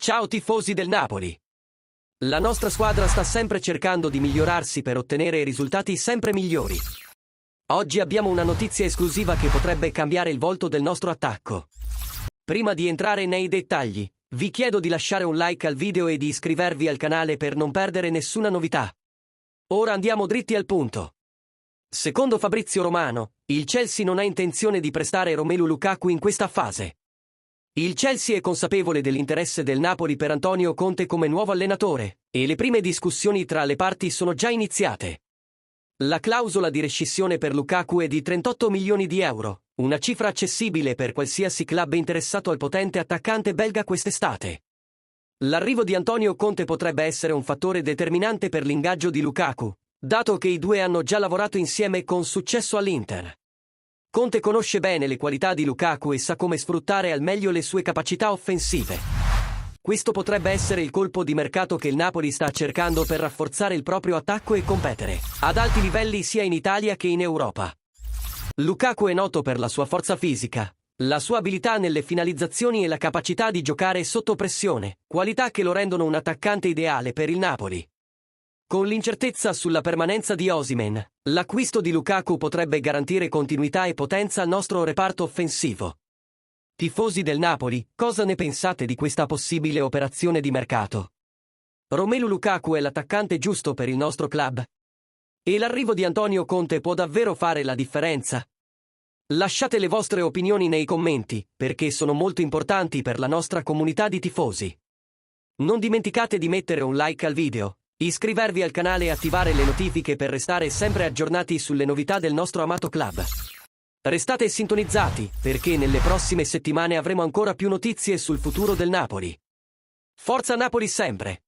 Ciao tifosi del Napoli! La nostra squadra sta sempre cercando di migliorarsi per ottenere risultati sempre migliori. Oggi abbiamo una notizia esclusiva che potrebbe cambiare il volto del nostro attacco. Prima di entrare nei dettagli, vi chiedo di lasciare un like al video e di iscrivervi al canale per non perdere nessuna novità. Ora andiamo dritti al punto. Secondo Fabrizio Romano, il Chelsea non ha intenzione di prestare Romelu Lukaku in questa fase. Il Chelsea è consapevole dell'interesse del Napoli per Antonio Conte come nuovo allenatore, e le prime discussioni tra le parti sono già iniziate. La clausola di rescissione per Lukaku è di 38 milioni di euro, una cifra accessibile per qualsiasi club interessato al potente attaccante belga quest'estate. L'arrivo di Antonio Conte potrebbe essere un fattore determinante per l'ingaggio di Lukaku, dato che i due hanno già lavorato insieme con successo all'Inter. Conte conosce bene le qualità di Lukaku e sa come sfruttare al meglio le sue capacità offensive. Questo potrebbe essere il colpo di mercato che il Napoli sta cercando per rafforzare il proprio attacco e competere ad alti livelli sia in Italia che in Europa. Lukaku è noto per la sua forza fisica, la sua abilità nelle finalizzazioni e la capacità di giocare sotto pressione, qualità che lo rendono un attaccante ideale per il Napoli. Con l'incertezza sulla permanenza di Osimhen, l'acquisto di Lukaku potrebbe garantire continuità e potenza al nostro reparto offensivo. Tifosi del Napoli, cosa ne pensate di questa possibile operazione di mercato? Romelu Lukaku è l'attaccante giusto per il nostro club? E l'arrivo di Antonio Conte può davvero fare la differenza? Lasciate le vostre opinioni nei commenti, perché sono molto importanti per la nostra comunità di tifosi. Non dimenticate di mettere un like al video, iscrivervi al canale e attivare le notifiche per restare sempre aggiornati sulle novità del nostro amato club. Restate sintonizzati, perché nelle prossime settimane avremo ancora più notizie sul futuro del Napoli. Forza Napoli sempre!